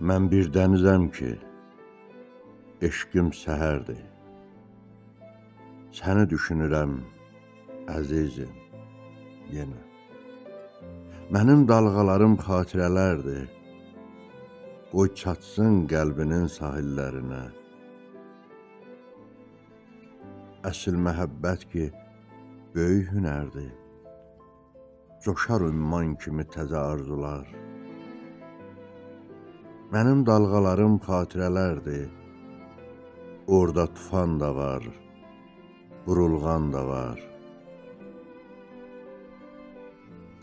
Mən bir dənizəm ki, eşqim səhərdir. Səni düşünürəm, əzizim, yenə. Mənim dalğalarım xatirələrdir. Qoy çatsın qəlbinin sahillərinə. Əsl məhəbbət ki, böyük hünərdir. Coşar ümman kimi təzə arzular. Mənim dalğalarım xatirələrdir. Orada tufan da var, burulğan da var.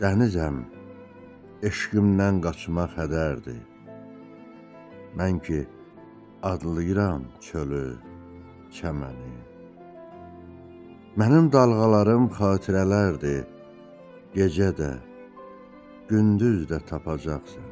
Dənizəm, eşqimdən qaçmaq hədərdir. Mən ki, adlayıram çölü, çəməni. Mənim dalğalarım xatirələrdir. Gecə də, gündüz də tapacaqsan.